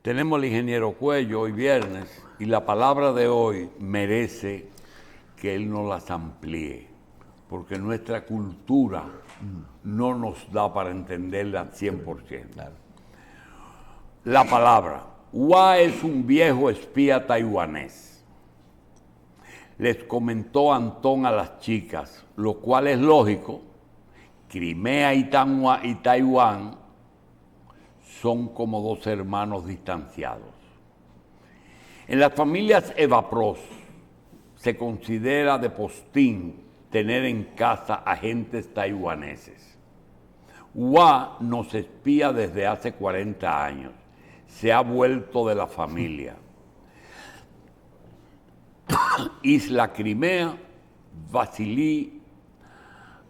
Tenemos al ingeniero Cuello hoy viernes y la palabra de hoy merece que él nos las amplíe, porque nuestra cultura no nos da para entenderla al 100%. Claro. La palabra, Hua es un viejo espía taiwanés. Les comentó Antón a las chicas, lo cual es lógico. Crimea y Taiwán son como dos hermanos distanciados. En las familias Evapros se considera de postín tener en casa agentes taiwaneses. Hua nos espía desde hace 40 años. Se ha vuelto de la familia. Isla Crimea, Vasily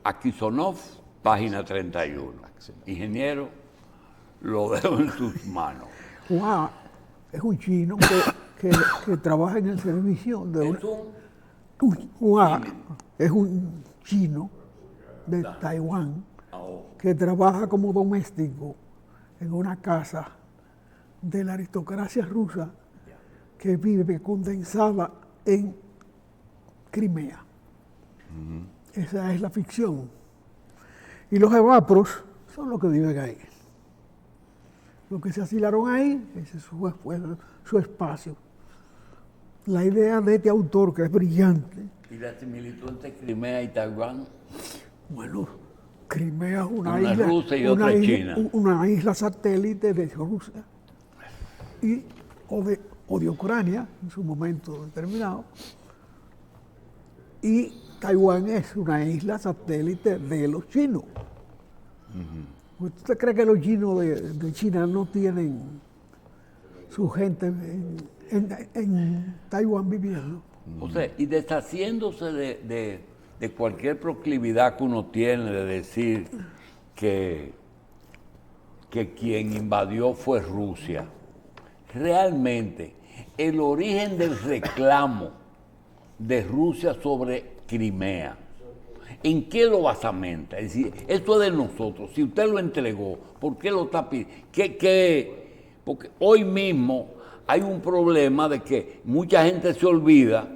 Akisonov, página 31. Ingeniero, lo dejo en sus manos. Hua es un chino que trabaja en el servicio de Hua es un chino de Taiwán que trabaja como doméstico en una casa de la aristocracia rusa que vive condensada en Crimea. Esa es la ficción. Y los evapros son los que viven ahí. Los que se asilaron ahí, ese fue su espacio. La idea de este autor, que es brillante. ¿Y la similitud entre Crimea y Taiwán? Bueno, Crimea es una isla rusa y otra China. Una isla satélite de Rusia o de Ucrania en su momento determinado. Y Taiwán es una isla satélite de los chinos. ¿Usted cree que los chinos de China no tienen su gente en Taiwán viviendo? O sea, y deshaciéndose de cualquier proclividad que uno tiene de decir que quien invadió fue Rusia, realmente el origen del reclamo de Rusia sobre Crimea, ¿en qué lo basamenta? Es decir, esto es de nosotros. Si usted lo entregó, ¿por qué lo está pidiendo? Porque hoy mismo hay un problema de que mucha gente se olvida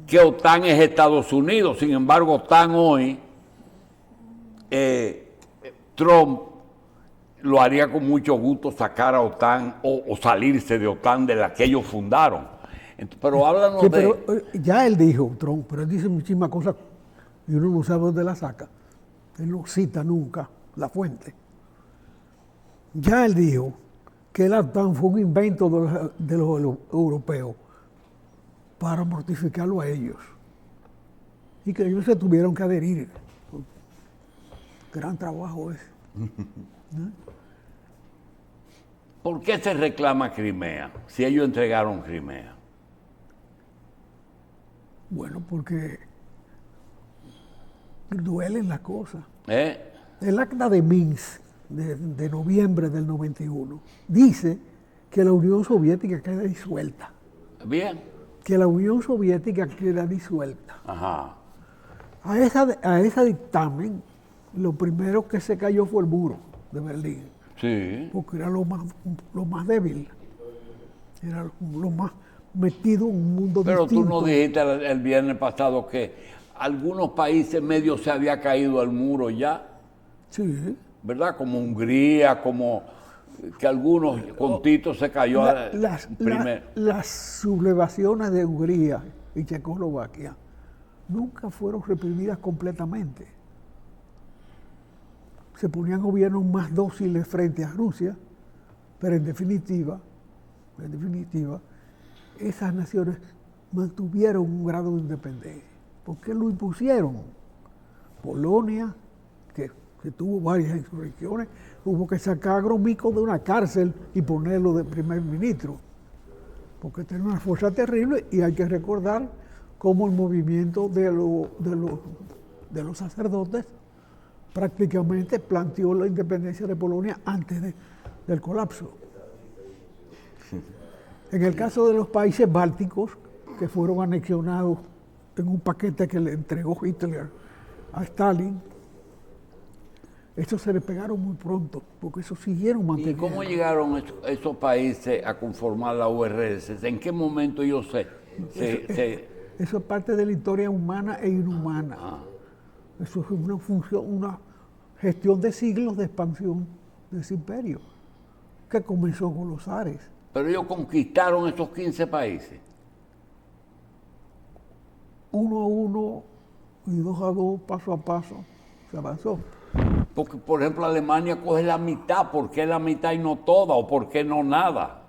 que OTAN es Estados Unidos. Sin embargo, OTAN hoy, Trump lo haría con mucho gusto sacar a OTAN o salirse de OTAN de la que ellos fundaron. Pero háblanos sí, pero ya él dijo, Trump, pero él dice muchísimas cosas y uno no sabe dónde la saca. Él no cita nunca la fuente. Ya él dijo que la OTAN fue un invento de los europeos para mortificarlo a ellos. Y que ellos se tuvieron que adherir. Gran trabajo ese. ¿Por qué se reclama Crimea si ellos entregaron Crimea? Bueno, porque duelen las cosas. ¿Eh? El acta de Minsk de noviembre del 91 dice que la Unión Soviética queda disuelta. Bien. Que la Unión Soviética queda disuelta. Ajá. A ese dictamen, lo primero que se cayó fue el muro de Berlín. Sí. Porque era lo más débil. Era lo más metido en un mundo Pero distinto. tú no dijiste el viernes pasado que algunos países medio se había caído el muro ya. Sí. ¿Verdad? Como Hungría, como que algunos contitos se cayó primero. Las sublevaciones de Hungría y Checoslovaquia nunca fueron reprimidas completamente. Se ponían gobiernos más dóciles frente a Rusia, pero en definitiva, esas naciones mantuvieron un grado de independencia. ¿Por qué lo impusieron? Polonia, que tuvo varias insurrecciones, hubo que sacar a Gromyko de una cárcel y ponerlo de primer ministro, porque tenía una fuerza terrible. Y hay que recordar cómo el movimiento de los sacerdotes prácticamente planteó la independencia de Polonia antes del colapso. En el caso de los países bálticos, que fueron anexionados en un paquete que le entregó Hitler a Stalin, Estos se despegaron muy pronto, porque esos siguieron ¿Y manteniendo. cómo llegaron esos países a conformar la URSS? ¿En qué momento ellos Eso es parte de la historia humana e inhumana. Ah. Eso es una función, una gestión de siglos de expansión de ese imperio, que comenzó con los zares. Pero ellos conquistaron esos 15 países. Uno a uno y dos a dos, paso a paso, se avanzó. Porque, por ejemplo, Alemania coge la mitad. ¿Por qué la mitad y no toda? ¿O por qué no nada?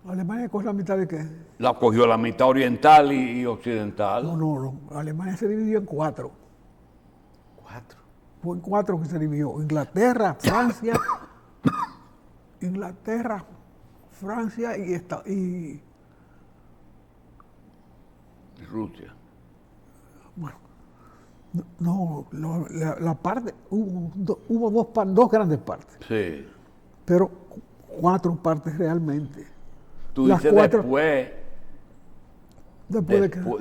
¿Alemania coge la mitad de qué? La cogió la mitad oriental y occidental. No. Alemania se dividió en cuatro. Cuatro. Fue en cuatro que se dividió. Inglaterra, Francia, y Rusia. bueno, la parte, hubo dos grandes partes, Sí. pero cuatro partes realmente. Tú Las dices cuatro-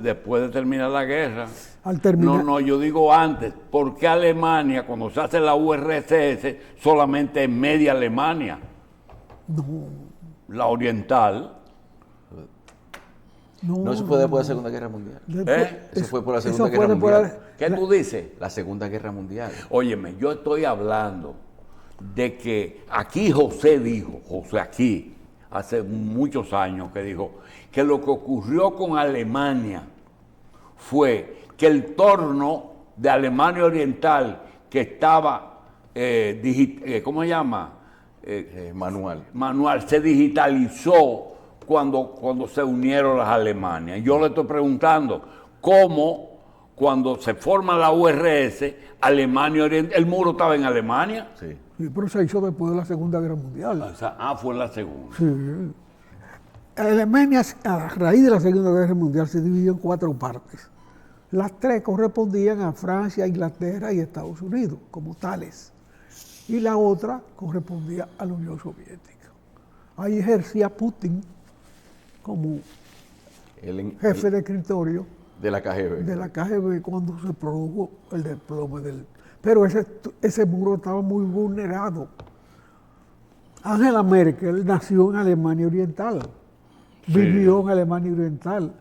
después de terminar la guerra. Al terminar, No, yo digo antes. ¿Por qué Alemania, cuando se hace la URSS, solamente es media Alemania? La oriental. No, eso fue después de la Segunda Guerra Mundial. Eso fue por la Segunda eso Guerra fue después Mundial. ¿Qué tú dices? La Segunda Guerra Mundial. Óyeme, yo estoy hablando de que aquí José aquí, hace muchos años, que dijo que lo que ocurrió con Alemania fue que el torno de Alemania Oriental, que estaba, ¿cómo se llama? Manual, se digitalizó cuando se unieron las Alemanias. Yo le estoy preguntando, ¿cómo cuando se forma la URSS, Alemania Oriental, el muro estaba en Alemania? Sí. Sí, pero se hizo después de la Segunda Guerra Mundial. O sea, fue en la segunda. Sí. Alemania, a raíz de la Segunda Guerra Mundial, se dividió en cuatro partes. Las tres correspondían a Francia, Inglaterra y Estados Unidos, como tales. Y la otra correspondía a la Unión Soviética. Ahí ejercía Putin como jefe de escritorio de la KGB. de la KGB cuando se produjo el desplome del... Pero ese muro estaba muy vulnerado. Angela Merkel nació en Alemania Oriental, vivió en Alemania Oriental,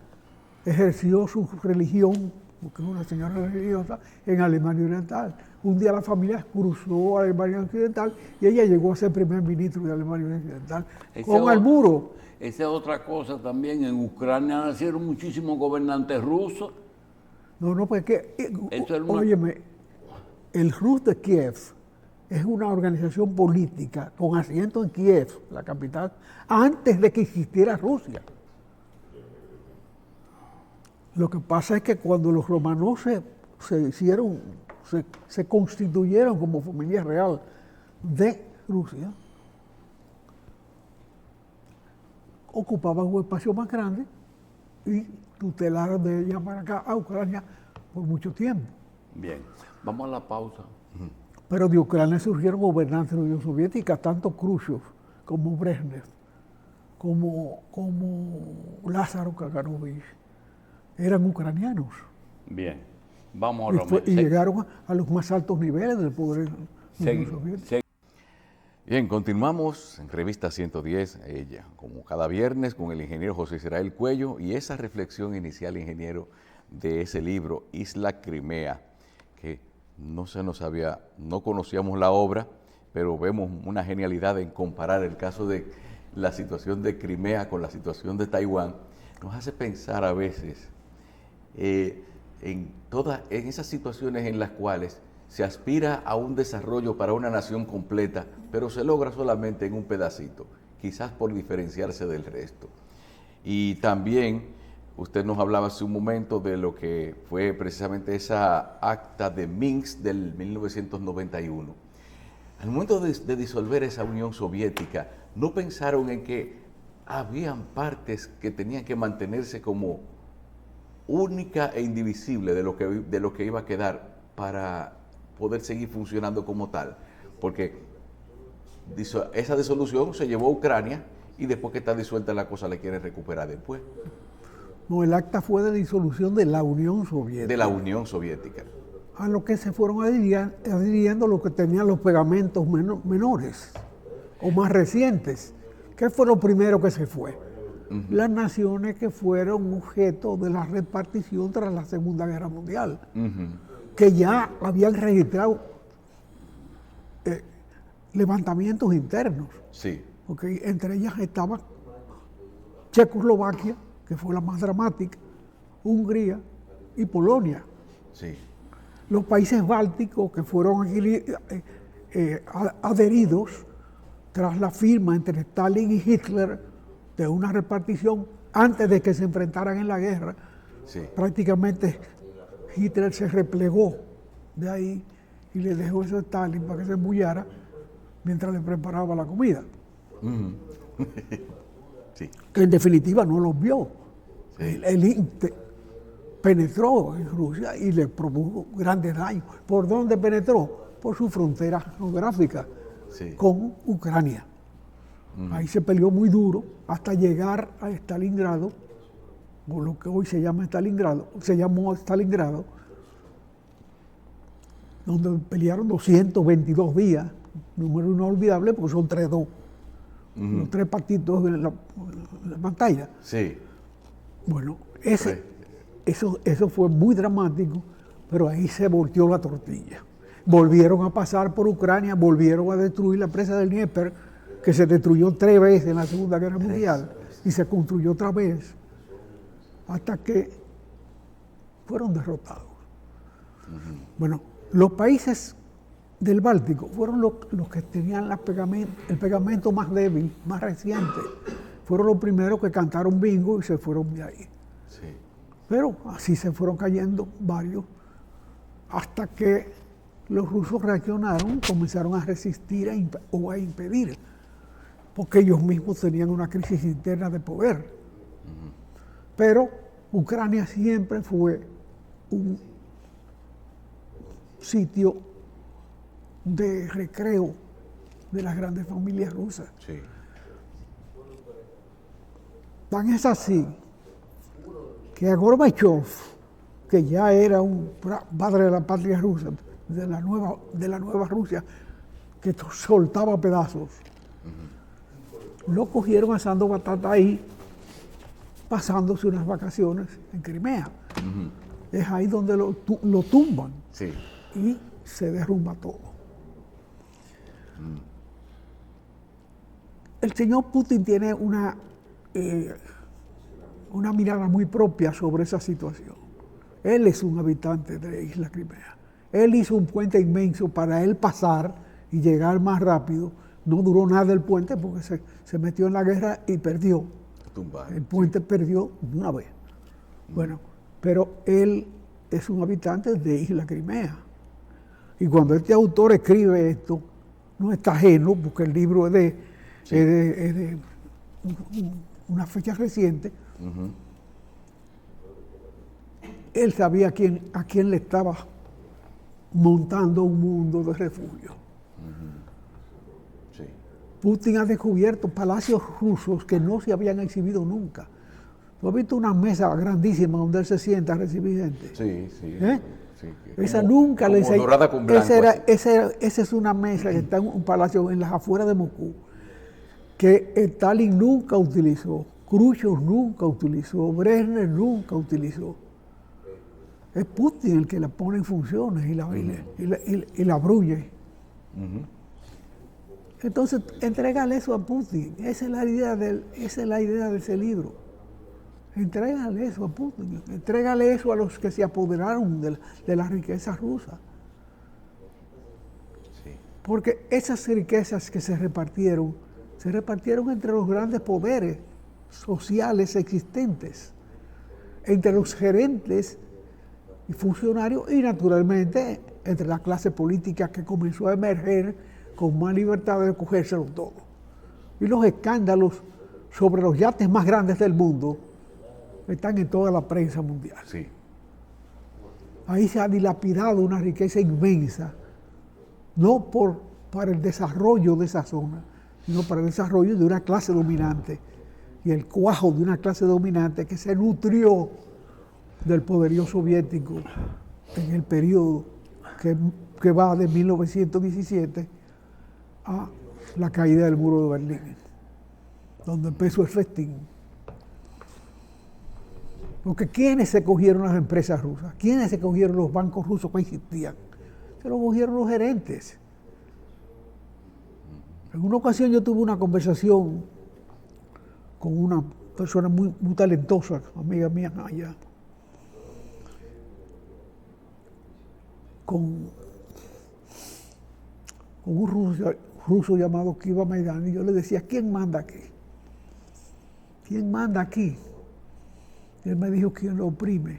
ejerció su religión, porque es una señora religiosa, en Alemania Oriental. Un día la familia cruzó a Alemania Occidental y ella llegó a ser primer ministro de Alemania Occidental con el muro. Esa es otra cosa también. En Ucrania nacieron muchísimos gobernantes rusos. No, pues que, Eso es una- óyeme, el Rus de Kiev es una organización política con asiento en Kiev, la capital, antes de que existiera Rusia. Lo que pasa es que cuando los romanos se constituyeron como familia real de Rusia, ocupaban un espacio más grande y tutelaron de ella para acá a Ucrania por mucho tiempo. Bien, vamos a la pausa. Pero de Ucrania surgieron gobernantes de la Unión Soviética, tanto Khrushchev como Brezhnev, como Lázaro Kaganovich, eran ucranianos. Bien, vamos a Y llegaron a los más altos niveles del poder de la Unión Soviética. Bien, continuamos en Revista 110, como cada viernes, con el ingeniero José Israel Cuello y esa reflexión inicial, ingeniero, de ese libro, Isla Crimea, que no conocíamos la obra, pero vemos una genialidad en comparar el caso de la situación de Crimea con la situación de Taiwán. Nos hace pensar a veces en esas situaciones en las cuales se aspira a un desarrollo para una nación completa, pero se logra solamente en un pedacito, quizás por diferenciarse del resto. Y también usted nos hablaba hace un momento de lo que fue precisamente esa acta de Minsk del 1991. Al momento de disolver esa Unión Soviética, ¿no pensaron en que habían partes que tenían que mantenerse como única e indivisible de lo que iba a quedar para poder seguir funcionando como tal? Porque esa disolución se llevó a Ucrania y después que está disuelta la cosa la quieren recuperar después. No, el acta fue de disolución de la Unión Soviética. De la Unión Soviética. a lo que se fueron adhiriendo los que tenían los pegamentos menores o más recientes. ¿Qué fue lo primero que se fue? Las naciones que fueron objeto de la repartición tras la Segunda Guerra Mundial, que ya habían registrado levantamientos internos. Sí. Porque entre ellas estaba Checoslovaquia, que fue la más dramática, Hungría y Polonia. Sí. Los países bálticos que fueron adheridos tras la firma entre Stalin y Hitler de una repartición antes de que se enfrentaran en la guerra. Sí. Prácticamente Hitler se replegó de ahí y le dejó eso a Stalin para que se embullara mientras le preparaba la comida. Sí. Que en definitiva no los vio. Sí. El penetró en Rusia y le produjo grandes daños. ¿Por dónde penetró? Por su frontera geográfica Sí. con Ucrania. Ahí se peleó muy duro hasta llegar a Stalingrado, o lo que hoy se llama Stalingrado, se llamó Stalingrado, donde pelearon 222 días, número inolvidable porque son 3-2, los 3 partidos en la pantalla. Sí. Bueno, eso fue muy dramático, pero ahí se volteó la tortilla. Volvieron a pasar por Ucrania, volvieron a destruir la presa del Dnieper, que se destruyó 3 veces en la Segunda Guerra Mundial, y se construyó otra vez, hasta que fueron derrotados. Bueno, los países del Báltico fueron los que tenían el pegamento más débil, más reciente. Fueron los primeros que cantaron bingo y se fueron de ahí. Sí. Pero así se fueron cayendo varios, hasta que los rusos reaccionaron, comenzaron a resistir o a impedir, porque ellos mismos tenían una crisis interna de poder. Pero Ucrania siempre fue un sitio de recreo de las grandes familias rusas. Sí. Tan es así que a Gorbachev, que ya era un padre de la patria rusa, de la nueva Rusia, que soltaba pedazos, lo cogieron asando batata ahí, pasándose unas vacaciones en Crimea. Es ahí donde lo tumban. Sí. Y se derrumba todo. El señor Putin tiene una mirada muy propia sobre esa situación. Él es un habitante de la isla Crimea. Él hizo un puente inmenso para él pasar y llegar más rápido. No duró nada el puente porque se metió en la guerra y perdió. El puente perdió una vez. Bueno, pero él es un habitante de Isla Crimea. Y cuando este autor escribe esto, no está ajeno, porque el libro es de una fecha reciente. Él sabía a quién le estaba montando un mundo de refugio. Sí. Putin ha descubierto palacios rusos que no se habían exhibido nunca. ¿Tú has visto una mesa grandísima donde él se sienta a recibir gente? Sí, sí. ¿Eh? Sí, Esa nunca le enseñó. Dorada con blanco. Esa es una mesa que está en un palacio en las afueras de Moscú, que Stalin nunca utilizó, Khrushchev nunca utilizó, Brezhnev nunca utilizó. Es Putin el que la pone en funciones y la brulle. Entonces, entrégale eso a Putin. Esa es la idea de ese libro. Entrégale eso a Putin. Entrégale eso a los que se apoderaron de la riqueza rusa. Sí. Porque esas riquezas que se repartieron entre los grandes poderes sociales existentes, entre los gerentes y funcionarios y naturalmente entre la clase política que comenzó a emerger con más libertad de cogérselo todo. Y los escándalos sobre los yates más grandes del mundo están en toda la prensa mundial. Sí. Ahí se ha dilapidado una riqueza inmensa, no para el desarrollo de esa zona, sino para el desarrollo de una clase dominante y el cuajo de una clase dominante que se nutrió del poderío soviético en el periodo que va de 1917 a la caída del muro de Berlín, donde empezó el festín. Porque ¿quiénes se cogieron las empresas rusas? ¿Quiénes se cogieron los bancos rusos que existían? Se los cogieron los gerentes. En una ocasión yo tuve una conversación con una persona muy, muy talentosa, amiga mía allá, con un ruso llamado Kiva Maidan, y yo le decía, ¿quién manda aquí? ¿Quién manda aquí? Y él me dijo, ¿quién lo oprime?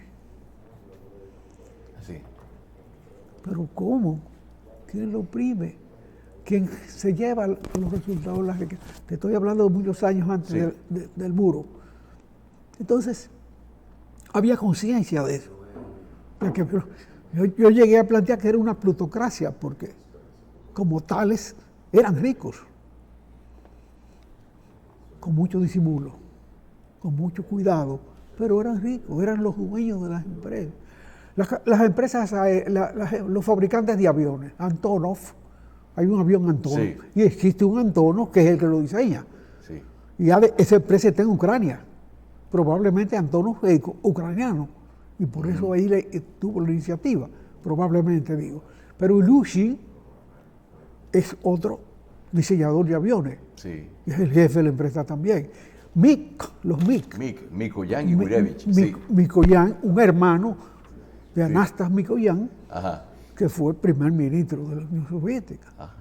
Así. ¿Pero cómo? ¿Quién lo oprime? ¿Quién se lleva los resultados de la riqueza? Te estoy hablando de muchos años antes del muro. Entonces, había conciencia de eso. Porque yo llegué a plantear que era una plutocracia, porque como tales eran ricos, con mucho disimulo, con mucho cuidado, pero eran ricos, eran los dueños de las empresas. Las empresas, los fabricantes de aviones, Antonov, hay un avión Antonov, sí, y existe un Antonov que es el que lo diseña. Sí. Y esa empresa está en Ucrania. Probablemente Antonov es ucraniano, y por eso ahí tuvo la iniciativa, probablemente digo. Pero Ilyushin es otro diseñador de aviones, Sí. y es el jefe de la empresa también. Los MiG. Mikoyan y Gurevich. Sí. Mikoyan, un hermano de Anastas Mikoyan, Ajá. que fue primer ministro de la Unión Soviética. Ajá.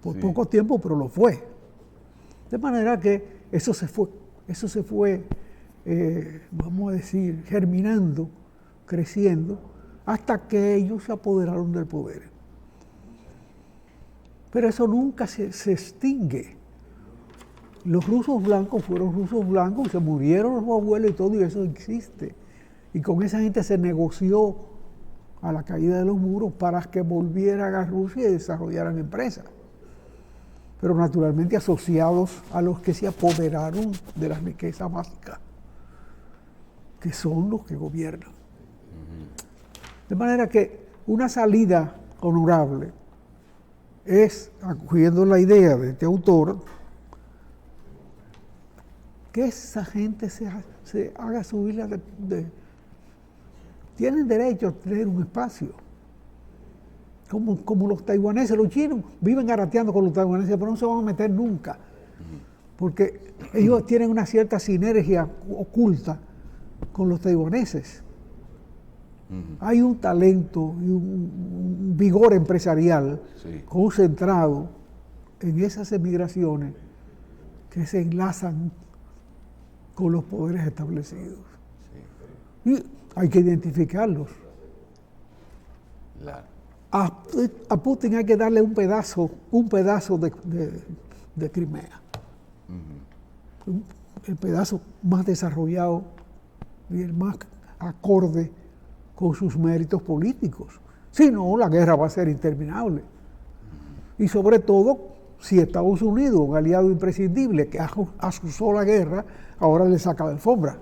Por Sí. poco tiempo, pero lo fue. De manera que eso se fue, vamos a decir, germinando, creciendo, hasta que ellos se apoderaron del poder. Pero eso nunca se extingue. Los rusos blancos fueron rusos blancos, se murieron los abuelos y todo, y eso existe. Y con esa gente se negoció a la caída de los muros para que volvieran a Rusia y desarrollaran empresas. Pero naturalmente asociados a los que se apoderaron de las riquezas básicas, que son los que gobiernan. De manera que una salida honorable es, acogiendo la idea de este autor, que esa gente se haga su vida tienen derecho a tener un espacio. Como los taiwaneses, los chinos viven garateando con los taiwaneses, pero no se van a meter nunca. Porque ellos tienen una cierta sinergia oculta con los taiwaneses. Hay un talento y un vigor empresarial concentrado en esas emigraciones que se enlazan con los poderes establecidos. Y hay que identificarlos. Claro. A Putin hay que darle un pedazo de Crimea. El pedazo más desarrollado y el más acorde con sus méritos políticos. Si no, la guerra va a ser interminable. Y sobre todo, si Estados Unidos, un aliado imprescindible que asusó la guerra, ahora le saca la alfombra.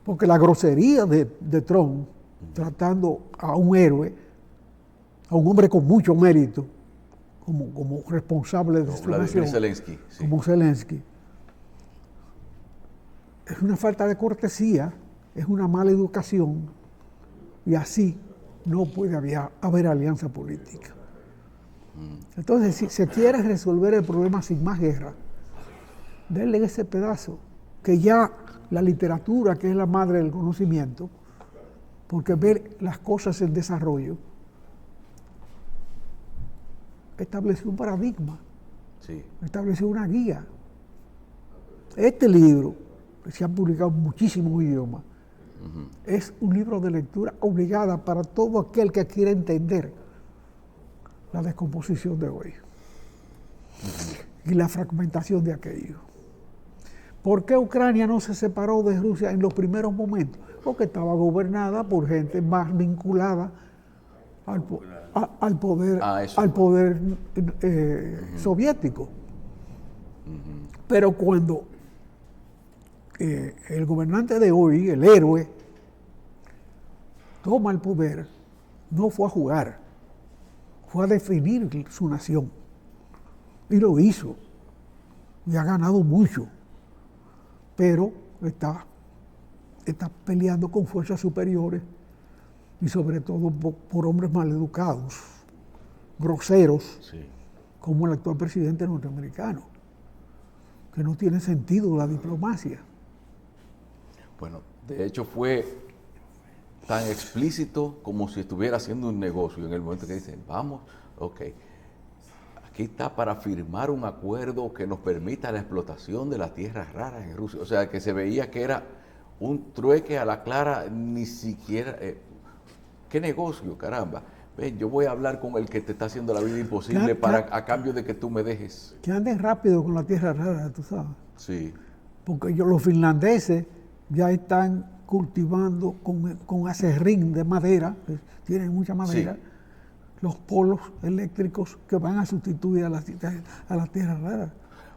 Porque la grosería de Trump, tratando a un héroe, a un hombre con mucho mérito, como responsable de su nación, Zelensky, sí. como Zelensky, es una falta de cortesía, es una mala educación, y así no puede haber alianza política. Entonces, si se quiere resolver el problema sin más guerra, denle ese pedazo, que ya la literatura, que es la madre del conocimiento, porque ver las cosas en desarrollo, estableció un paradigma, estableció una guía. Este libro, que se ha publicado en muchísimos idiomas, es un libro de lectura obligada para todo aquel que quiera entender la descomposición de hoy y la fragmentación de aquello. ¿Por qué Ucrania no se separó de Rusia en los primeros momentos? Porque estaba gobernada por gente más vinculada al poder soviético. Pero cuando el gobernante de hoy, el héroe, toma el poder, no fue a jugar, fue a definir su nación. Y lo hizo. Y ha ganado mucho. Pero está peleando con fuerzas superiores y sobre todo por hombres maleducados, groseros, Sí. como el actual presidente norteamericano, que no tiene sentido la diplomacia. Bueno, de hecho fue tan explícito como si estuviera haciendo un negocio en el momento que dicen, vamos, ok, aquí está para firmar un acuerdo que nos permita la explotación de las tierras raras en Rusia. O sea, que se veía que era un trueque a la clara, ni siquiera... ¿Qué negocio, caramba? Ven, yo voy a hablar con el que te está haciendo la vida imposible a cambio de que tú me dejes. Que anden rápido con la tierra rara, tú sabes. Sí, Porque los finlandeses ya están cultivando con acerrín de madera, que tienen mucha madera, sí. los polos eléctricos que van a sustituir a las tierras raras.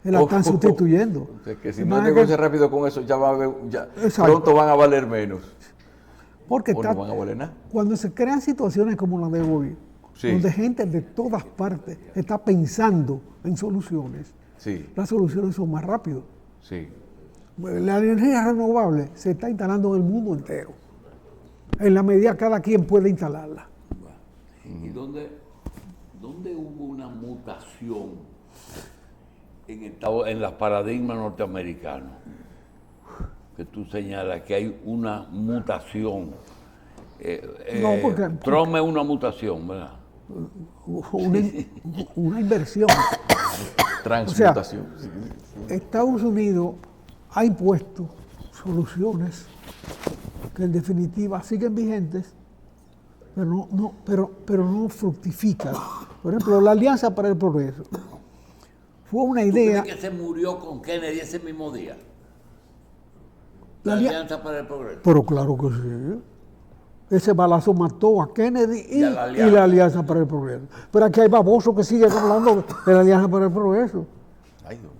La están sustituyendo. O sea, que si no negocia rápido con eso, pronto van a valer menos. Porque O no van a valer nada. cuando se crean situaciones como la de hoy, Sí. donde gente de todas partes está pensando en soluciones, Sí, las soluciones son más rápidas. sí. La energía renovable se está instalando en el mundo entero. En la medida cada quien puede instalarla. ¿Y dónde hubo una mutación en los paradigmas norteamericanos? Que tú señalas que hay una mutación. No, porque Trump es una mutación, ¿verdad? una inversión. Transmutación. Estados Unidos ha impuesto soluciones que en definitiva siguen vigentes, pero no fructifican. Por ejemplo, la Alianza para el Progreso fue una idea. ¿Tú crees que se murió con Kennedy ese mismo día? La La alia- Alianza para el Progreso. Pero claro que sí. Ese balazo mató a Kennedy y a la Alianza. la Alianza para el Progreso. Pero aquí hay babosos que siguen hablando de la Alianza para el Progreso. Ay, Dios.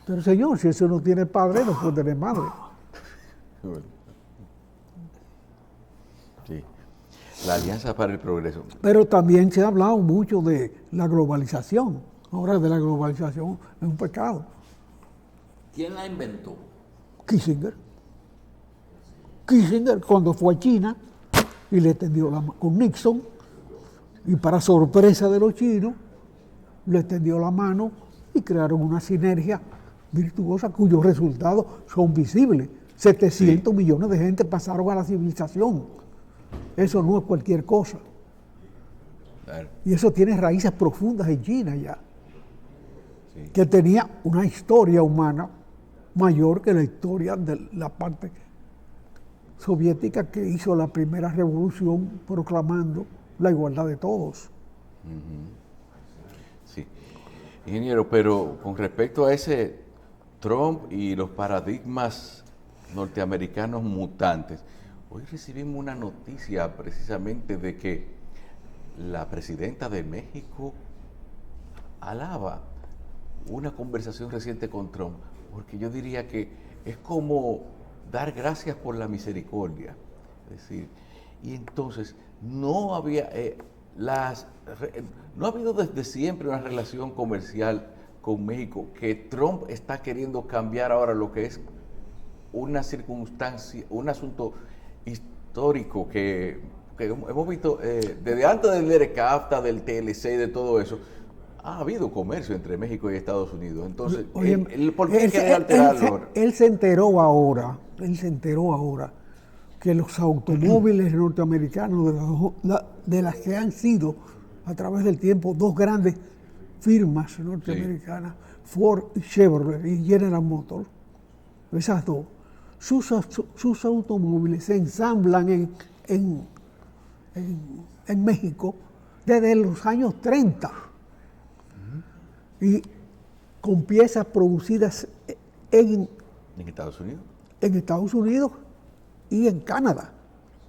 Pero señor, si eso no tiene padre, no puede tener madre. Bueno. Sí. La Alianza para el Progreso. Pero también se ha hablado mucho de la globalización. Ahora de la globalización es un pecado. ¿Quién la inventó? Kissinger. Kissinger cuando fue a China y le tendió la mano con Nixon y para sorpresa de los chinos le tendió la mano y crearon una sinergia virtuosa cuyos resultados son visibles. 700 millones de gente pasaron a la civilización. Eso no es cualquier cosa. Claro. Y eso tiene raíces profundas en China ya, Sí. que tenía una historia humana mayor que la historia de la parte soviética que hizo la primera revolución proclamando la igualdad de todos. Sí. Ingeniero, pero con respecto a ese Trump y los paradigmas norteamericanos mutantes, hoy recibimos una noticia precisamente de que la presidenta de México alaba una conversación reciente con Trump, porque yo diría que es como dar gracias por la misericordia. Es decir, y entonces no había no ha habido desde siempre una relación comercial con México, que Trump está queriendo cambiar ahora lo que es una circunstancia, un asunto histórico que hemos visto desde antes del ERCAFTA, del TLC y de todo eso. Ha habido comercio entre México y Estados Unidos. Entonces, Oye, ¿por qué quiere alterarlo? Él se enteró ahora que los automóviles norteamericanos, de las que han sido a través del tiempo dos grandes firmas norteamericanas, Ford y Chevrolet y General Motors, esas dos, sus automóviles se ensamblan en México desde los años 30 y con piezas producidas en Estados Unidos. En Estados Unidos y en Canadá,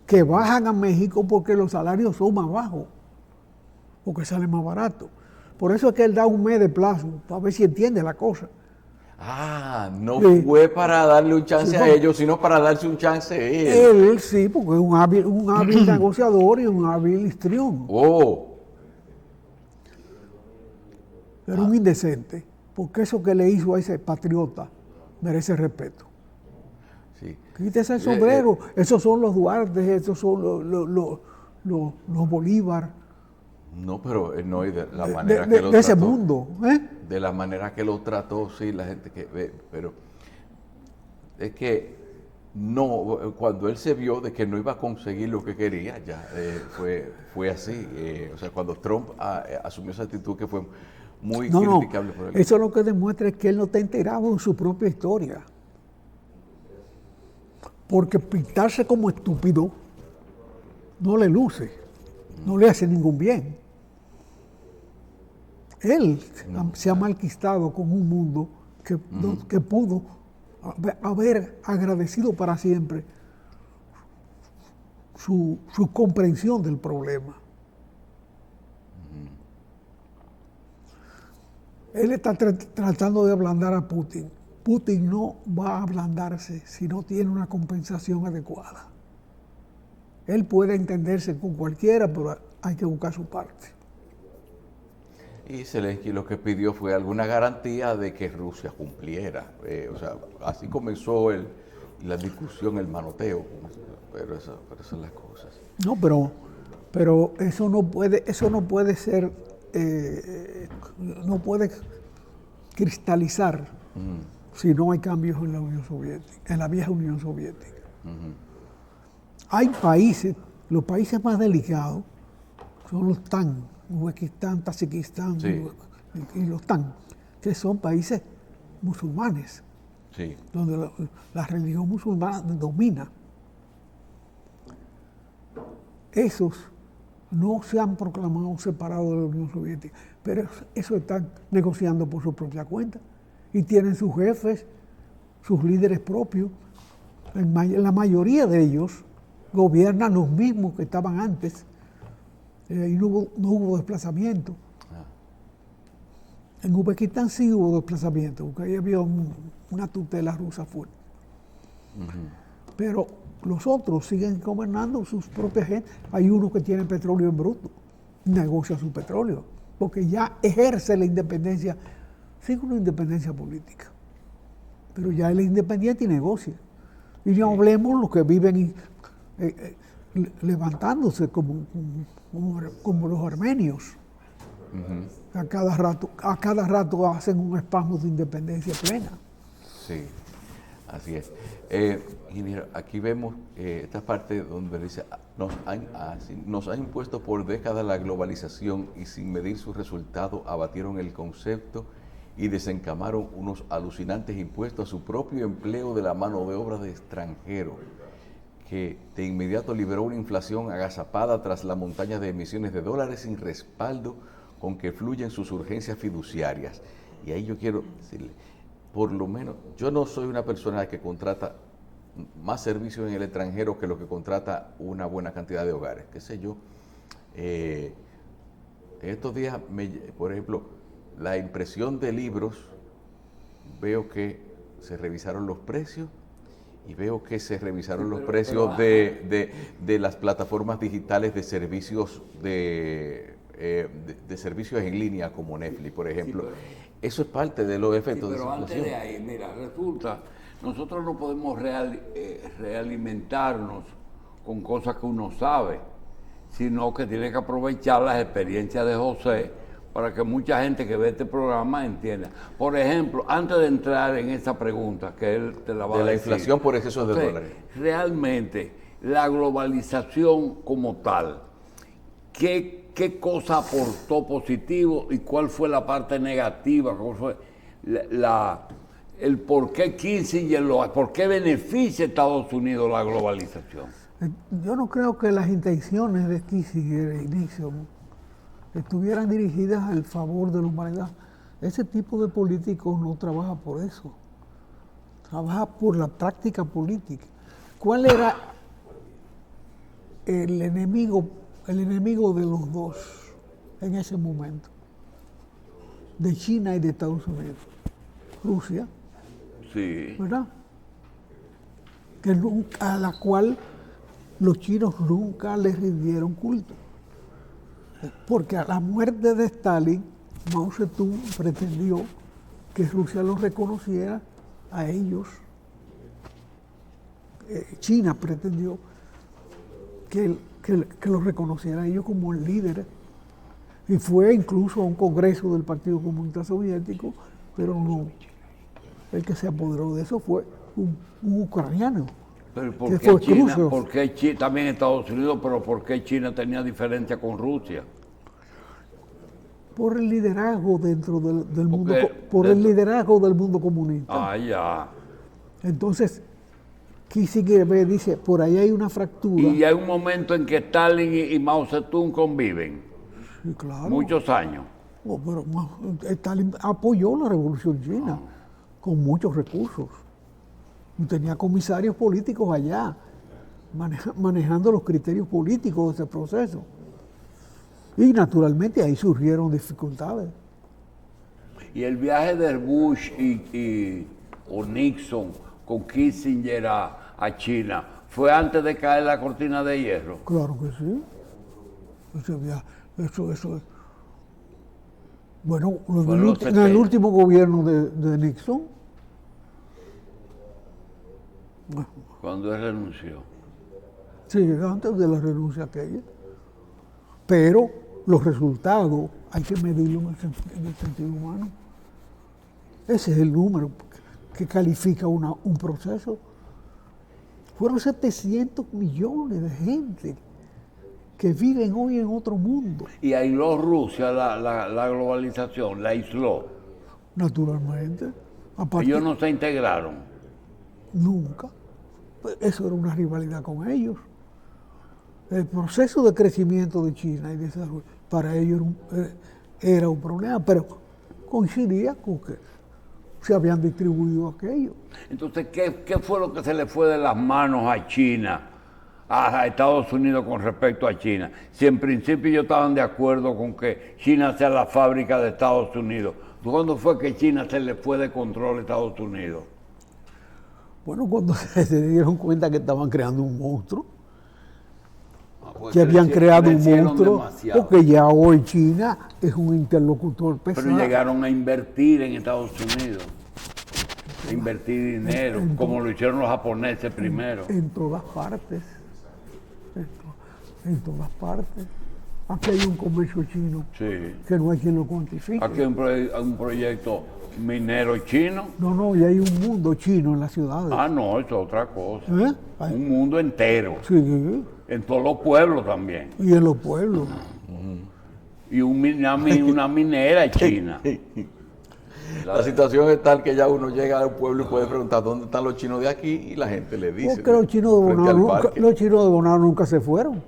que bajan a México porque los salarios son más bajos, porque sale más barato. Por eso es que él da un mes de plazo, para ver si entiende la cosa. No Sí. fue para darle un chance Sí, a porque- ellos, sino para darse un chance a él. Él sí, porque es un hábil negociador y un hábil histrión. Oh, Pero un indecente, porque eso que le hizo a ese patriota merece respeto. sí. Quítese el sombrero, esos son los Duarte, esos son los Bolívar, No, pero no, y de la manera que lo de ese trató. mundo. ¿Eh? De la manera que lo trató, sí, la gente que ve, pero es que no, cuando él se vio de que no iba a conseguir lo que quería, ya fue así. O sea, cuando Trump asumió esa actitud que fue muy No, criticable por él. eso lo que demuestra es que él no está enterado en su propia historia. Porque pintarse como estúpido no le luce, no le hace ningún bien. Él se ha malquistado con un mundo que pudo haber agradecido para siempre su comprensión del problema. Él está tratando de ablandar a Putin. Putin no va a ablandarse si no tiene una compensación adecuada. Él puede entenderse con cualquiera, pero hay que buscar su parte. Y Zelensky lo que pidió fue alguna garantía de que Rusia cumpliera. O sea, así comenzó la discusión, el manoteo, pero esas son las cosas. No, pero eso no puede ser, no puede cristalizar si no hay cambios en la Unión Soviética, en la vieja Unión Soviética. Hay países, los países más delicados son los TAN, Uzbekistán, Tayikistán Sí. y los TAN, que son países musulmanes, Sí. donde la religión musulmana domina. Esos no se han proclamado separados de la Unión Soviética, pero eso están negociando por su propia cuenta y tienen sus jefes, sus líderes propios. La mayoría de ellos gobiernan los mismos que estaban antes y no hubo desplazamiento. En Uzbekistán sí hubo desplazamiento, porque ahí había una tutela rusa fuerte. Pero los otros siguen gobernando sus propias gente. Hay uno que tiene petróleo en bruto, negocia su petróleo, porque ya ejerce la independencia, sí una independencia política, pero ya él es independiente y negocia. Y no hablemos los que viven levantándose como los armenios. A cada rato hacen un espasmo de independencia plena. Sí, así es. Ingeniero, aquí vemos esta parte donde dice, nos ha impuesto por décadas la globalización y sin medir sus resultados abatieron el concepto y desencamaron unos alucinantes impuestos a su propio empleo de la mano de obra de extranjeros, que de inmediato liberó una inflación agazapada tras la montaña de emisiones de dólares sin respaldo con que fluyen sus urgencias fiduciarias. Y ahí yo quiero decirle, por lo menos, yo no soy una persona que contrata más servicios en el extranjero que lo que contrata una buena cantidad de hogares, qué sé yo. Estos días, por ejemplo, la impresión de libros, veo que se revisaron los precios y veo que se revisaron los precios de las plataformas digitales de servicios de servicios en línea como Netflix, por ejemplo. Eso es parte de los efectos de pero esa antes inflación. de ahí, mira, resulta, nosotros no podemos realimentarnos con cosas que uno sabe, sino que tiene que aprovechar las experiencias de José para que mucha gente que ve este programa entienda. Por ejemplo, antes de entrar en esa pregunta que él te la va a De la decir, inflación por exceso de José, dólares. realmente, la globalización como tal, ¿qué cosa aportó positivo y cuál fue la parte negativa? ¿Cuál fue el por qué Kissinger, por qué beneficia a Estados Unidos la globalización? Yo no creo que las intenciones de Kissinger e Nixon estuvieran dirigidas al favor de la humanidad. Ese tipo de políticos no trabaja por eso, trabaja por la práctica política. ¿Cuál era el enemigo de los dos en ese momento? De China y de Estados Unidos. Rusia, Sí. ¿verdad? A la cual los chinos nunca le rindieron culto. Porque a la muerte de Stalin, Mao Zedong pretendió que Rusia los reconociera a ellos. China pretendió que los reconociera a ellos como líderes. Y fue incluso a un congreso del Partido Comunista Soviético, pero no. El que se apoderó de eso fue un ucraniano. Pero que fue China, Khrushchev. ¿por qué China, también Estados Unidos, pero por qué China tenía diferencia con Rusia? Por el liderazgo dentro del mundo, Porque el liderazgo del mundo comunista. Ah, ya. Entonces, Kissinger dice, por ahí hay una fractura. Y hay un momento en que Stalin y Mao Zedong conviven, Sí, claro. muchos años. Oh, pero Stalin apoyó la revolución china con muchos recursos. Y tenía comisarios políticos allá, manejando los criterios políticos de ese proceso. Y naturalmente ahí surgieron dificultades. Y el viaje de Bush o Nixon con Kissinger a China, ¿fue antes de caer la cortina de hierro? Claro que sí. Ese viaje, eso es. Bueno, en el último gobierno de Nixon, Cuando él renunció. sí, antes de la renuncia aquella. Pero los resultados hay que medirlos en el sentido humano. Ese es el número que califica un proceso. Fueron 700 millones de gente que viven hoy en otro mundo. Y aisló Rusia la globalización, la aisló. Naturalmente. Aparte, Ellos no se integraron. nunca. Eso era una rivalidad con ellos. El proceso de crecimiento de China y desarrollo para ellos era un problema, pero coincidía con que se habían distribuido aquello. Entonces, ¿qué fue lo que se le fue de las manos a China, a Estados Unidos con respecto a China? Si en principio ellos estaban de acuerdo con que China sea la fábrica de Estados Unidos, ¿cuándo fue que China se le fue de control a Estados Unidos? Bueno, cuando se dieron cuenta que estaban creando un monstruo, Pues que habían creado un crecieron monstruo, demasiado. porque ya hoy China es un interlocutor pesado. Pero llegaron a invertir en Estados Unidos, a invertir dinero, como lo hicieron los japoneses primero. En todas partes. En todas partes. Aquí hay un comercio chino Sí. que no hay quien lo cuantifique. Aquí hay un proyecto minero chino. No, y hay un mundo chino en las ciudades. Ah, no, eso es otra cosa. ¿Eh? Ay, Un mundo entero. sí, En todos los pueblos también. y en los pueblos. Y una minera china. La situación es tal que ya uno llega al pueblo y puede preguntar dónde están los chinos de aquí y la gente le dice. Porque los chinos de frente Bonao al nunca, parque. los chinos de Bonao nunca se fueron.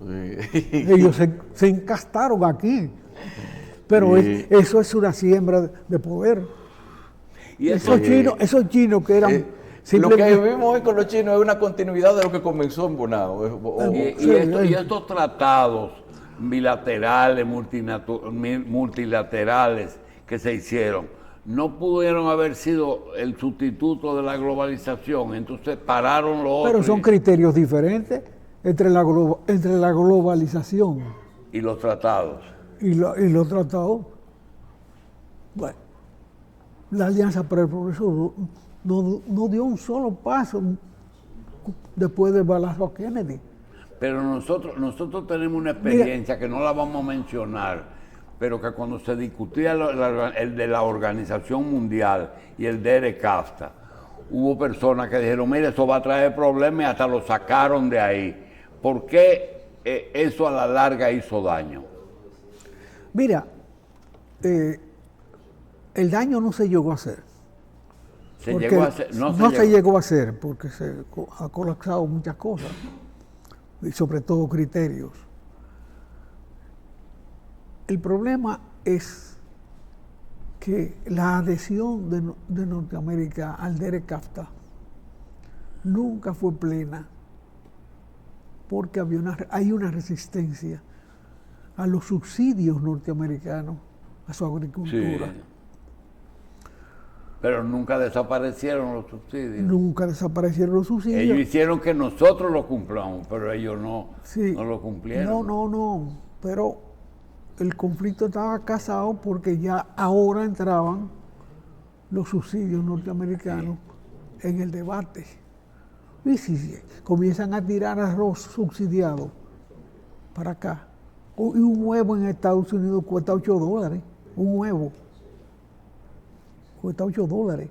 Sí. Ellos se encastaron aquí. Pero Sí. eso es una siembra de poder. Y eso, Esos chinos que eran Lo que simplemente... vivimos hoy con los chinos es una continuidad de lo que comenzó en Bonao. y estos tratados bilaterales, multilaterales que se hicieron, no pudieron haber sido el sustituto de la globalización, entonces pararon los otros Pero son criterios diferentes entre la globalización y los tratados. y los tratados. Bueno, la Alianza para el Progreso no dio un solo paso después del balazo a Kennedy. Pero nosotros tenemos una experiencia que no la vamos a mencionar, pero que cuando se discutía el de la Organización Mundial y el de CAFTA, hubo personas que dijeron, mire, eso va a traer problemas y hasta lo sacaron de ahí. ¿Por qué eso a la larga hizo daño? Mira, el daño no se llegó a hacer. No se llegó a hacer porque se ha colapsado muchas cosas, y sobre todo criterios. El problema es que la adhesión de Norteamérica al DERE-CAFTA nunca fue plena, porque hay una resistencia a los subsidios norteamericanos, a su agricultura. Sí. Pero nunca desaparecieron los subsidios. Nunca desaparecieron los subsidios. Ellos hicieron que nosotros lo cumplamos, pero ellos no, Sí. no lo cumplieron. No. Pero el conflicto estaba casado porque ya ahora entraban los subsidios norteamericanos en el debate. Y si comienzan a tirar arroz subsidiado para acá, y un huevo en Estados Unidos cuesta $8, un huevo cuesta $8.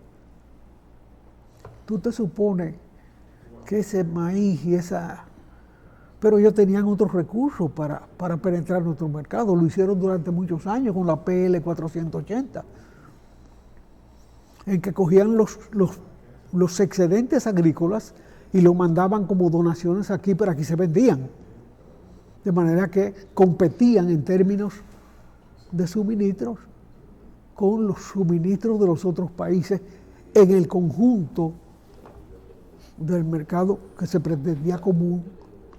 Tú te supones que ese maíz y esa... Pero ellos tenían otros recursos para penetrar nuestro mercado. Lo hicieron durante muchos años con la PL 480, en que cogían los excedentes agrícolas y lo mandaban como donaciones aquí, pero aquí se vendían. De manera que competían en términos de suministros con los suministros de los otros países en el conjunto del mercado que se pretendía común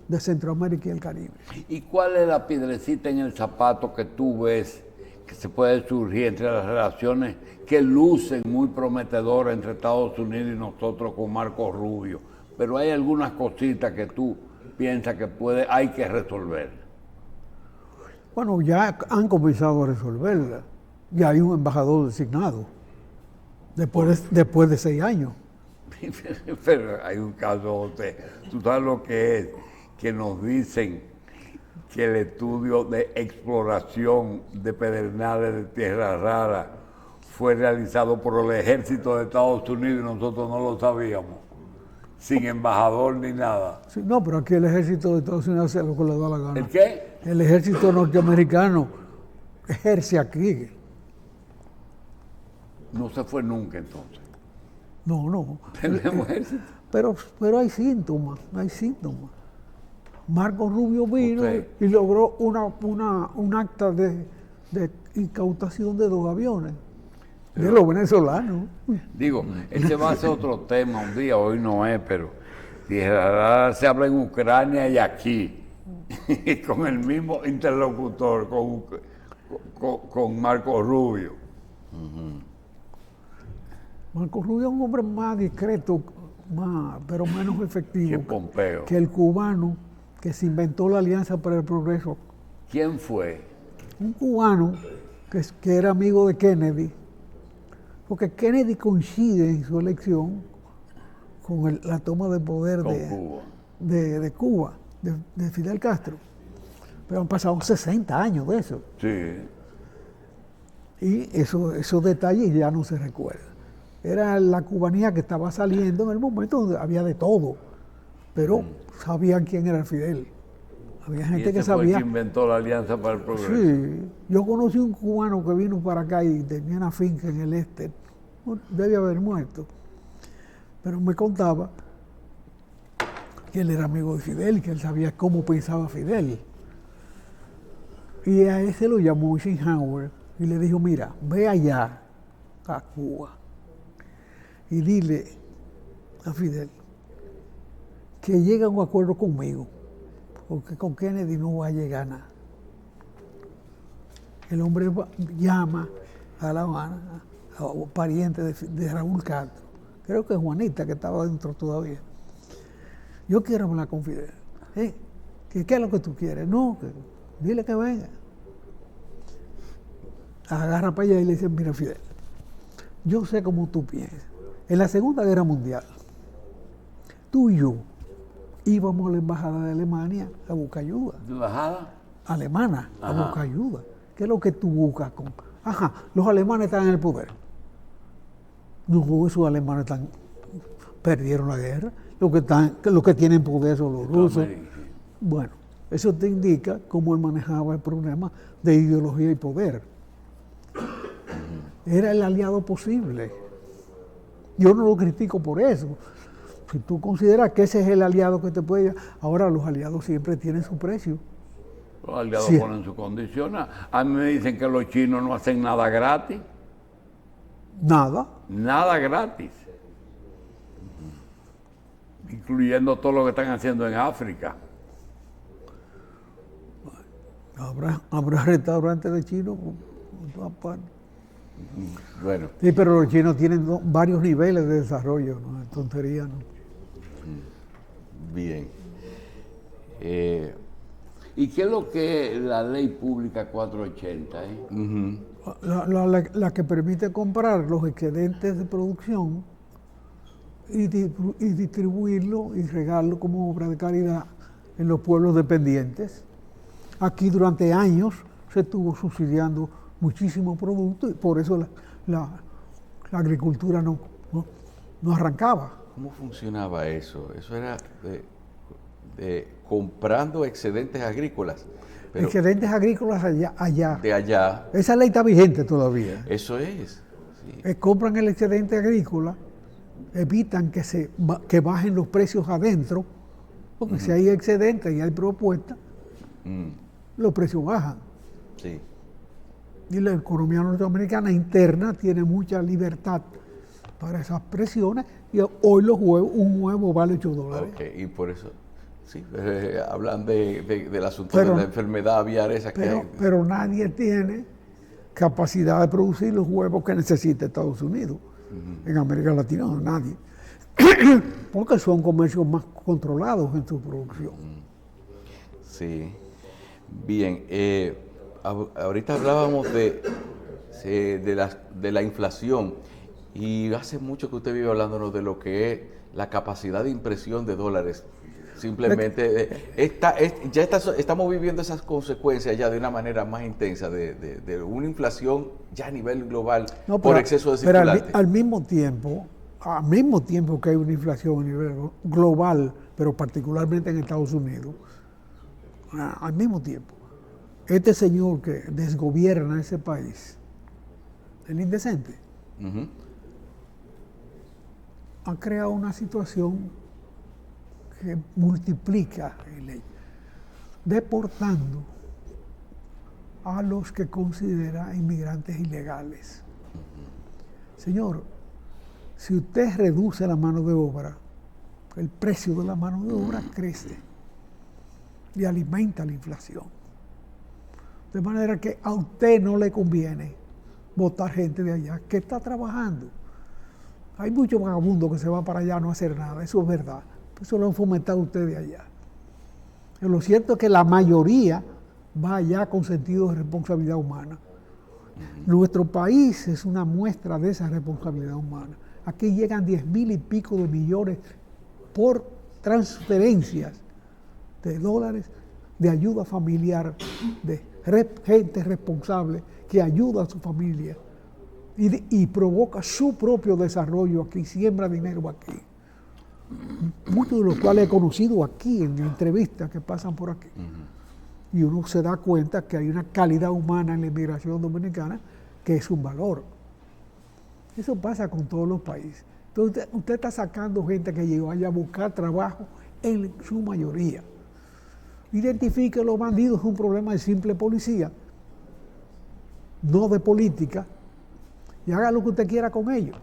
de Centroamérica y el Caribe. ¿Y cuál es la piedrecita en el zapato que tú ves que se puede surgir entre las relaciones que lucen muy prometedoras entre Estados Unidos y nosotros con Marco Rubio? Pero hay algunas cositas que tú piensas que hay que resolver. Bueno, ya han comenzado a resolverla. Ya hay un embajador designado después de 6 años. Pero hay un caso, José, tú sabes lo que es, que nos dicen que el estudio de exploración de pedernales de tierra rara fue realizado por el ejército de Estados Unidos y nosotros no lo sabíamos, sin embajador ni nada. Sí, no, pero aquí el ejército de Estados Unidos hace lo que le da la gana. ¿El qué? El ejército norteamericano ejerce aquí. No se fue nunca entonces. No. Tenemos ejército. Pero hay síntomas. Marco Rubio vino Usted. y logró un acta de incautación de 2 aviones de los venezolanos. Digo, ese va a ser otro tema un día, hoy no es, pero se habla en Ucrania y aquí, con el mismo interlocutor, con Marco Rubio. Marco Rubio es un hombre más discreto, pero menos efectivo Que Pompeo. que el cubano que se inventó la Alianza para el Progreso. ¿Quién fue? Un cubano que era amigo de Kennedy, porque Kennedy coincide en su elección con la toma de poder Con de Cuba. Cuba, de Fidel Castro. Pero han pasado 60 años de eso. Sí. Y esos detalles ya no se recuerdan. Era la cubanía que estaba saliendo en el momento donde había de todo, pero sabían quién era Fidel. Había gente que Fue el sabía. que inventó la Alianza para el Progreso. Sí, yo conocí un cubano que vino para acá y tenía una finca en el este, debe haber muerto, pero me contaba que él era amigo de Fidel, que él sabía cómo pensaba Fidel. Y a ese lo llamó Eisenhower y le dijo, mira, ve allá a Cuba y dile a Fidel que llegue a un acuerdo conmigo, porque con Kennedy no va a llegar nada. El hombre llama a La Habana a un pariente de Raúl Castro, creo que es Juanita, que estaba dentro todavía. Yo quiero hablar con Fidel. ¿Qué es lo que tú quieres? No, dile que venga. Agarra para allá y le dice, mira Fidel, yo sé cómo tú piensas. En la Segunda Guerra Mundial, tú y yo íbamos a la embajada de Alemania a buscar ayuda. ¿De embajada? Alemana, a Ajá. buscar ayuda. ¿Qué es lo que tú buscas con? Ajá, los alemanes están en el poder. No, esos alemanes perdieron la guerra. Los que tienen poder son los rusos. Bueno, eso te indica cómo él manejaba el problema de ideología y poder. Era el aliado posible. Yo no lo critico por eso. Si tú consideras que ese es el aliado que te puede... Ahora los aliados siempre tienen su precio. Los aliados Sí. ponen sus condiciones. A mí me dicen que los chinos no hacen nada gratis. Nada. Nada gratis. Incluyendo todo lo que están haciendo en África. Habrá restaurantes de chinos por todas partes. Bueno, Sí, pero los chinos tienen varios niveles de desarrollo, ¿no? Es tontería, ¿no? bien. ¿Y qué es lo que es la ley pública 480? La que permite comprar los excedentes de producción y distribuirlo y regarlo como obra de caridad en los pueblos dependientes. Aquí durante años se estuvo subsidiando muchísimos productos y por eso la agricultura no arrancaba. ¿Cómo funcionaba eso? Eso era de comprando excedentes agrícolas. Pero Excedentes agrícolas allá. de allá, Esa ley está vigente todavía. eso es. Sí. Compran el excedente agrícola, evitan que bajen los precios adentro, porque si hay excedente y hay propuesta, los precios bajan. Sí. Y la economía norteamericana interna tiene mucha libertad para esas presiones y hoy un huevo vale $8. Ok, y por eso, sí, hablan del asunto de la enfermedad aviar esa que hay. Pero nadie tiene capacidad de producir los huevos que necesita Estados Unidos. En América Latina no, nadie. Porque son comercios más controlados en su producción. Sí. Bien, ahorita hablábamos de la inflación y hace mucho que usted vive hablándonos de lo que es la capacidad de impresión de dólares. Simplemente estamos viviendo esas consecuencias ya de una manera más intensa de una inflación ya a nivel global por exceso de circulante. Pero al mismo tiempo que hay una inflación a nivel global, pero particularmente en Estados Unidos, al mismo tiempo, este señor que desgobierna ese país, el indecente, ha creado una situación que multiplica deportando a los que considera inmigrantes ilegales. Señor, si usted reduce la mano de obra, el precio de la mano de obra crece y alimenta la inflación. De manera que a usted no le conviene botar gente de allá que está trabajando. Hay muchos vagabundos que se van para allá a no hacer nada, eso es verdad. Eso lo han fomentado ustedes allá. Pero lo cierto es que la mayoría va allá con sentido de responsabilidad humana. Nuestro país es una muestra de esa responsabilidad humana. Aquí llegan 10,000 y pico de millones por transferencias de dólares de ayuda familiar, de gente responsable que ayuda a su familia y provoca su propio desarrollo aquí, siembra dinero aquí. Muchos de los cuales he conocido aquí en entrevistas que pasan por aquí. Y uno se da cuenta que hay una calidad humana en la inmigración dominicana que es un valor. Eso pasa con todos los países. Entonces usted está sacando gente que llegó allá a buscar trabajo en su mayoría. Identifique los bandidos, es un problema de simple policía, no de política, y haga lo que usted quiera con ellos.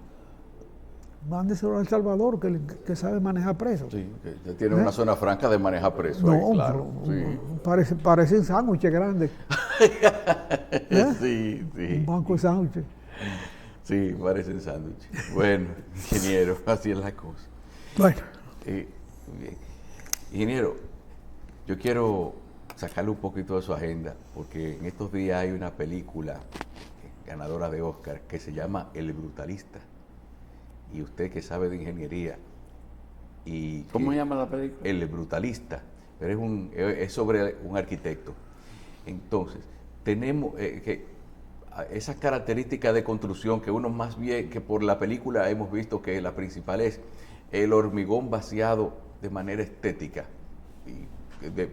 Mándeselo a El Salvador, que sabe manejar presos. Sí, que tiene una zona franca de manejar presos. No, claro. Sí. Parecen sándwiches grandes. Sí, sí. Un banco de sándwiches. Sí, parecen sándwiches. Bueno, ingeniero, así es la cosa. Bueno. Bien. Ingeniero, yo quiero sacarle un poquito de su agenda, porque en estos días hay una película ganadora de Oscar que se llama El Brutalista. Y usted que sabe de ingeniería. ¿Cómo se llama la película? El Brutalista, pero es sobre un arquitecto. Entonces, tenemos esas características de construcción que uno más bien que por la película hemos visto que la principal es el hormigón vaciado de manera estética.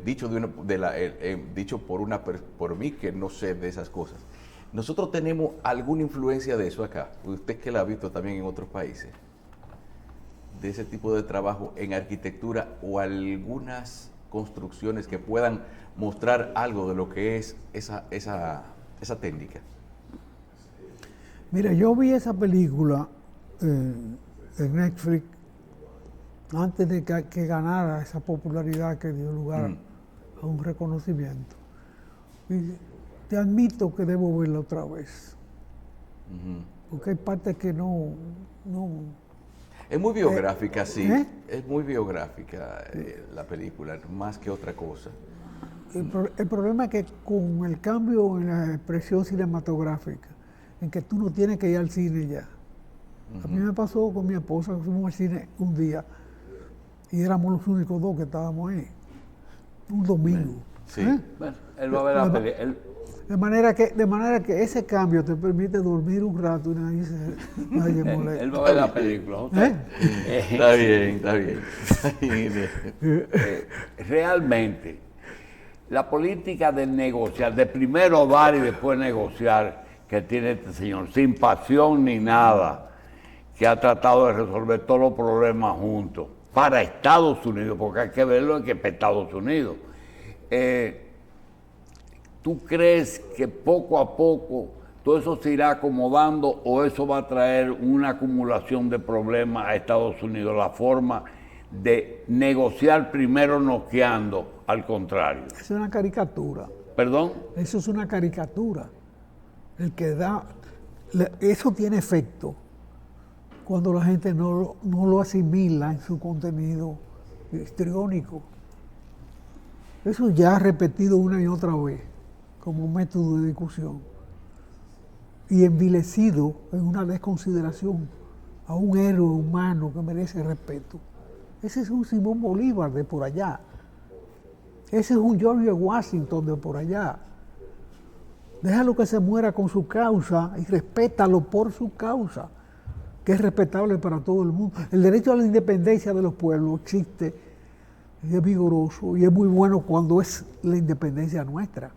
Dicho por mí que no sé de esas cosas. ¿Nosotros tenemos alguna influencia de eso acá? Usted que la ha visto también en otros países, de ese tipo de trabajo en arquitectura o algunas construcciones que puedan mostrar algo de lo que es esa técnica. Mira, yo vi esa película en Netflix antes de que ganara esa popularidad que dio lugar a un reconocimiento. Y te admito que debo verla otra vez. Porque hay partes que no Es muy biográfica, sí. ¿eh? Es muy biográfica la película, más que otra cosa. El problema es que con el cambio en la expresión cinematográfica, en que tú no tienes que ir al cine ya. A mí me pasó con mi esposa, que fuimos al cine un día y éramos los únicos dos que estábamos ahí. Un domingo. Sí. Bueno, él va a ver la película. De manera que ese cambio te permite dormir un rato y nadie molesta. Él va a ver la película. Está bien, está bien. Realmente, la política de negociar, de primero dar y después negociar, que tiene este señor, sin pasión ni nada, que ha tratado de resolver todos los problemas juntos, para Estados Unidos, porque hay que verlo en que para Estados Unidos. ¿Tú crees que poco a poco todo eso se irá acomodando o eso va a traer una acumulación de problemas a Estados Unidos? La forma de negociar primero noqueando, al contrario. Es una caricatura. ¿Perdón? Eso es una caricatura. El que da... Eso tiene efecto cuando la gente no lo asimila en su contenido histriónico. Eso ya repetido una y otra vez como método de discusión y envilecido en una desconsideración a un héroe humano que merece respeto. Ese es un Simón Bolívar de por allá. Ese es un George Washington de por allá. Déjalo que se muera con su causa y respétalo por su causa, que es respetable para todo el mundo. El derecho a la independencia de los pueblos existe, y es vigoroso y es muy bueno cuando es la independencia nuestra.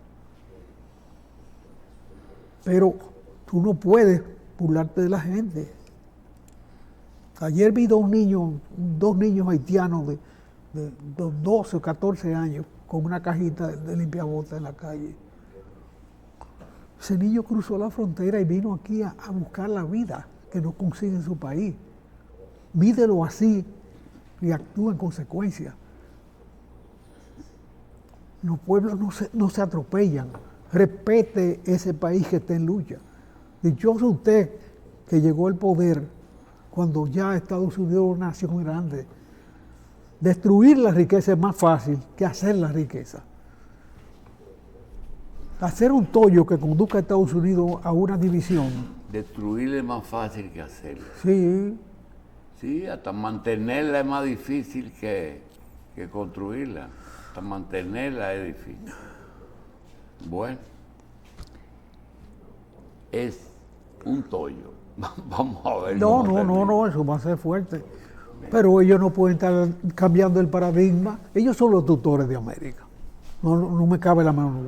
Pero tú no puedes burlarte de la gente. Ayer vi dos niños haitianos de 12 o 14 años con una cajita de limpiabotas en la calle. Ese niño cruzó la frontera y vino aquí a buscar la vida que no consigue en su país. Mídelo así y actúa en consecuencia. Los pueblos no se atropellan. Respete ese país que está en lucha. Dichoso usted que llegó al poder cuando ya Estados Unidos es una nación grande. Destruir la riqueza es más fácil que hacer la riqueza. Hacer un tollo que conduzca a Estados Unidos a una división. Destruirla es más fácil que hacerla. Sí. Sí, hasta mantenerla es más difícil que construirla. Hasta mantenerla es difícil. Bueno, es un tollo. Vamos a ver. No, eso va a ser fuerte. Pero ellos no pueden estar cambiando el paradigma. Ellos son los tutores de América. No me cabe la mano.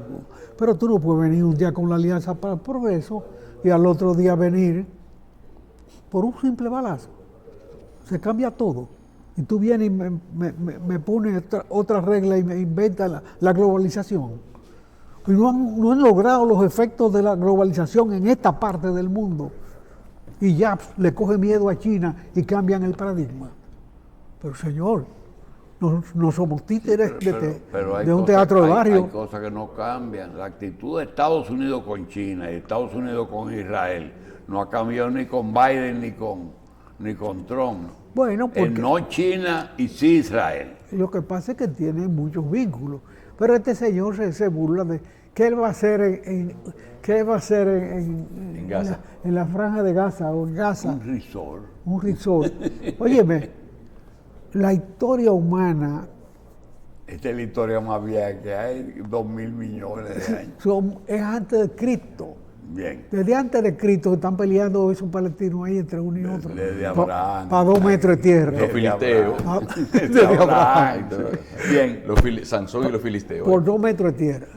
Pero tú no puedes venir un día con la Alianza para el Progreso y al otro día venir por un simple balazo. Se cambia todo. Y tú vienes y me pones otra regla y me inventas la globalización. Y no han logrado los efectos de la globalización en esta parte del mundo. Y ya le coge miedo a China y cambian el paradigma. Pero señor, no somos títeres de un teatro de barrio. Hay cosas que no cambian. La actitud de Estados Unidos con China y Estados Unidos con Israel no ha cambiado ni con Biden ni con Trump. Bueno, porque no China y sí Israel. Lo que pasa es que tiene muchos vínculos. Pero este señor se burla de qué él va a hacer en Gaza. En la franja de Gaza o en Gaza. Un resort. Un resort. Óyeme, la historia humana Esta es la historia más vieja que hay, 2.000 millones de años. Es antes de Cristo. Bien. Desde antes de Cristo están peleando esos palestinos ahí entre uno y otro. Desde Abraham. Para 2 metros de tierra. Los filisteos. Desde Abraham. Bien. Sansón y los filisteos. Por 2 metros de tierra.